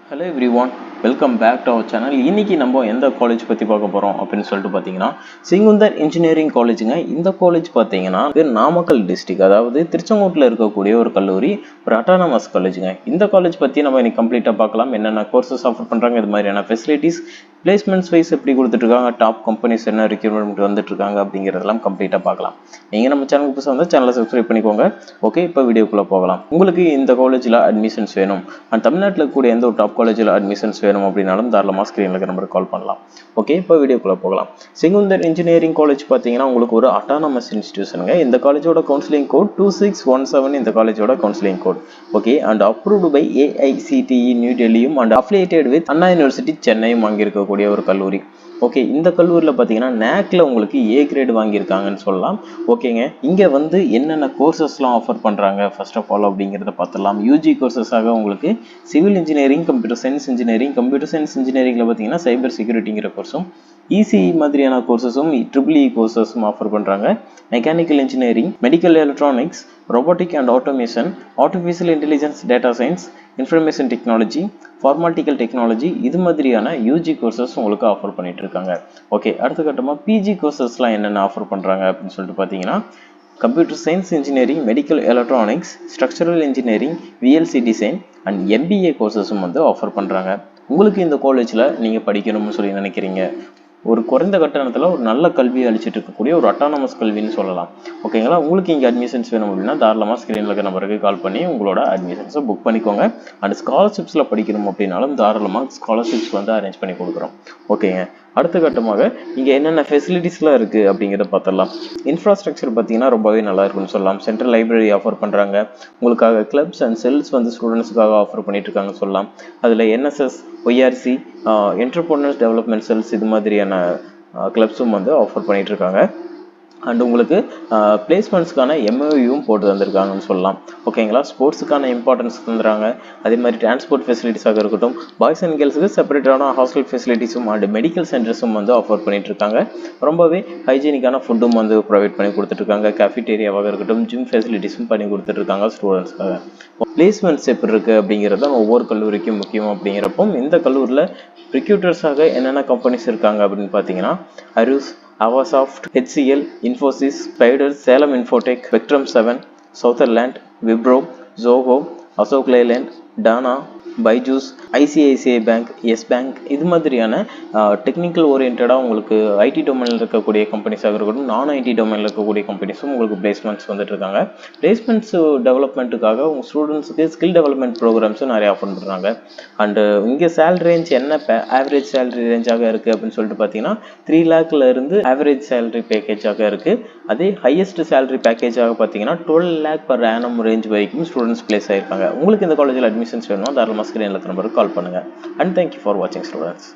Hello everyone, welcome back to our channel. இன்னைக்கு நம்ம எந்த காலேஜ் பத்தி பார்க்க போறோம் அப்படின்னு சொல்லிட்டு பாத்தீங்கன்னா செங்குந்தர் இன்ஜினியரிங் காலேஜுங்க. இந்த காலேஜ் பாத்தீங்கன்னா நாமக்கல் டிஸ்ட்ரிக்ட், அதாவது திருச்செங்கோட்டுல இருக்கக்கூடிய ஒரு கல்லூரி, ஒரு அட்டானமஸ் காலேஜுங்க. இந்த காலேஜ் பத்தி நம்ம இன்னைக்கு கம்ப்ளீட்டா பார்க்கலாம். என்னென்ன கோர்சஸ் ஆஃபர் பண்றாங்க, இது மாதிரியான ஃபெசிலிட்டிஸ், பிளேஸ்மெண்ட்ஸ் வைஸ் எப்படி கொடுத்துட்டு இருக்காங்க, டாப் கம்பெனிஸ் என்ன ரெக்யூர்மெண்ட் வந்துட்டு இருக்காங்க அப்படிங்கிறதெல்லாம் கம்ப்ளீட்டா பார்க்கலாம். நீங்க நம்ம சேனலுக்கு புதுசாக வந்து சேனலை சப்ஸ்கிரைப் பண்ணிக்கோங்க. ஓகே, இப்போ வீடியோக்குள்ள போகலாம். உங்களுக்கு இந்த காலேஜ்ல அட்மிஷன்ஸ் வேணும் அண்ட் தமிழ்நாட்டில் இருக்கக்கூடிய எந்த ஒரு டாப் காலேஜில் அட்மிஷன்ஸ் வேணும் அப்படின்னாலும் தாராளமாக ஸ்க்ரீனில் நம்பருக்கு கால் பண்ணலாம். ஓகே, இப்போ வீடியோக்குள்ள போகலாம். செங்குந்தர் இன்ஜினியரிங் காலேஜ் பார்த்தீங்கன்னா உங்களுக்கு ஒரு அட்டானமஸ் இன்ஸ்டிடியூஷனுங்க. இந்த காலேஜோட கவுன்சிலிங் கோட் 2617. இந்த காலேஜோட counselling code okay and approved by AICTE new டெல்லியும் and affiliated with Anna university சென்னையும் வாங்கியிருக்கக்கூடிய ஒரு கல்லூரி. ஓகே, இந்த கல்லூரியில் பார்த்தீங்கன்னா நேக்ல உங்களுக்கு A கிரேட் வாங்கியிருக்காங்கன்னு சொல்லலாம். ஓகேங்க, இங்கே வந்து என்னென்ன கோர்சஸ்லாம் ஆஃபர் பண்ணுறாங்க ஃபர்ஸ்ட் ஆஃப் ஆல் அப்படிங்கிறத பார்த்துடலாம். யூஜி கோர்சஸாக உங்களுக்கு சிவில் இன்ஜினியரிங், கம்ப்யூட்டர் சயின்ஸ் இன்ஜினியரிங்கில் பார்த்தீங்கன்னா சைபர் செக்யூரிட்டிங்கிற கோர்ஸும், ECE மாதிரியான கோர்சஸும், EEE கோர்சஸும் ஆஃபர் பண்ணுறாங்க. Mechanical engineering, medical electronics, robotic and automation, artificial intelligence, data science, information technology, pharmaceutical technology, இது மாதிரியான யூஜி கோர்சஸ் உங்களுக்கு ஆஃபர் பண்ணிட்டு இருக்காங்க. ஓகே, அடுத்த கட்டமாக பிஜி கோர்சஸ்லாம் என்னென்ன ஆஃபர் பண்ணுறாங்க அப்படின்னு சொல்லிட்டு பார்த்தீங்கன்னா computer science engineering, medical electronics, structural engineering, VLC design and MBA கோர்சஸும் வந்து ஆஃபர் பண்ணுறாங்க. உங்களுக்கு இந்த காலேஜில் நீங்கள் படிக்கணும்னு சொல்லி நினைக்கிறீங்க, ஒரு குறைந்த கட்டணத்தில் ஒரு நல்ல கல்வியை அளிச்சுட்டு இருக்கக்கூடிய ஒரு அட்டானமஸ் கல்வின்னு சொல்லலாம். ஓகேங்களா, உங்களுக்கு இங்கே அட்மிஷன்ஸ் வேணும் அப்படின்னா தாராளமாக ஸ்க்ரீனில் இருக்க நம்பருக்கு கால் பண்ணி உங்களோட அட்மிஷன்ஸை புக் பண்ணிக்கோங்க. அண்ட் ஸ்காலர்ஷிப்ஸில் படிக்கணும் அப்படின்னாலும் தாராளமாக ஸ்காலர்ஷிப்ஸ் வந்து அரேஞ்ச் பண்ணி கொடுக்குறோம். ஓகேங்க, அடுத்த கட்டமாக இங்கே என்னென்ன ஃபெசிலிட்டிஸ்லாம் இருக்குது அப்படிங்கிறத பார்த்துடலாம். இன்ஃப்ராஸ்ட்ரக்சர் பார்த்தீங்கன்னா ரொம்பவே நல்லா இருக்குன்னு சொல்லலாம். சென்ட்ரல் லைப்ரரி ஆஃபர் பண்ணுறாங்க. உங்களுக்காக கிளப்ஸ் அண்ட் செல்ஸ் வந்து ஸ்டூடெண்ட்ஸுக்காக ஆஃபர் பண்ணிட்டு இருக்காங்கன்னு சொல்லலாம். அதில் NSS, YRC, entrepreneurs development cells, இது மாதிரியான கிளப்ஸும் வந்து ஆஃபர் பண்ணிட்டு இருக்காங்க. அண்ட் உங்களுக்கு பிளேஸ்மெண்ட்ஸ்க்கான MOUவும் போட்டு தந்திருக்காங்கன்னு சொல்லலாம். ஓகேங்களா, ஸ்போர்ட்ஸுக்கான இம்பார்ட்டன்ஸ் தந்துடுறாங்க. அதே மாதிரி டிரான்ஸ்போர்ட் ஃபெசிலிட்டிஸாக இருக்கட்டும், பாய்ஸ் அண்ட் கேர்ள்ஸுக்கு செப்பரேட்டான ஹாஸ்டல் ஃபெசிலிட்டிஸும் அண்ட் மெடிக்கல் சென்டர்ஸும் வந்து ஆஃபர் பண்ணிட்டு இருக்காங்க. ரொம்பவே ஹைஜீனிக்கான ஃபுட்டும் வந்து ப்ரொவைட் பண்ணி கொடுத்துட்ருக்காங்க. கேஃபிடேரியாவாக இருக்கட்டும், ஜிம் ஃபெசிலிட்டிஸும் பண்ணி கொடுத்துட்ருக்காங்க ஸ்டூடெண்ட்ஸ்க்காக. பிளேஸ்மெண்ட்ஸ் எப்படி இருக்குது அப்படிங்கிறது ஒவ்வொரு கல்லூரிக்கும் முக்கியம். அப்படிங்கிறப்போ இந்த கல்லூரியில் ரிக்ரூட்டர்ஸாக என்னென்ன கம்பெனிஸ் இருக்காங்க அப்படின்னு பார்த்தீங்கன்னா அரூஸ், Avasoft, HCL, Infosys, spider, Salem infotech, spectrum 7, Sutherland, Wipro, Zoho, Ashok Leyland, Dana, Byju's, ICICI bank, yes bank, இது மாதிரியான டெக்னிக்கல் ஓரியன்டாக உங்களுக்கு IT டொமைனில் இருக்கக்கூடிய கம்பெனிஸாக இருக்கட்டும், நான் IT டொமைனில் இருக்கக்கூடிய கம்பெனிஸும் உங்களுக்கு பிளேஸ்மெண்ட்ஸ் வந்துட்டு இருக்காங்க. பிளேஸ்மெண்ட்ஸ் டெவலப்மெண்ட்டுக்காக உங்கள் ஸ்டூடெண்ட்ஸுக்கு ஸ்கில் டெவலப்மெண்ட் ப்ரோக்ராம்ஸும் நிறைய ஆஃபர் பண்ணுறாங்க. அண்டு இங்கே சேலரி ரேஞ்ச் என்ன ஆவரேஜ் சேலரி ரேஞ்சாக இருக்குது அப்படின்னு சொல்லிட்டு பார்த்தீங்கன்னா 3 lakhல இருந்து ஆவரேஜ் சேலரி பேக்கேஜாக இருக்குது. அதே ஹையஸ்ட் சேலரி பேக்கேஜாக பார்த்தீங்கன்னா 12 lakh per annum ரேஞ்ச் வரைக்கும் ஸ்டூடெண்ட்ஸ் பிளேஸ் ஆகிருக்காங்க. உங்களுக்கு இந்த காலேஜில் அட்மிஷன்ஸ் வேணும்னா தாராளமாக ஸ்க்ரீனில் நம்பருக்கு கால் பண்ணுங்கள். அண்ட் தேங்க்யூ ஃபார் வாட்சிங் ஸ்டூடெண்ட்ஸ்.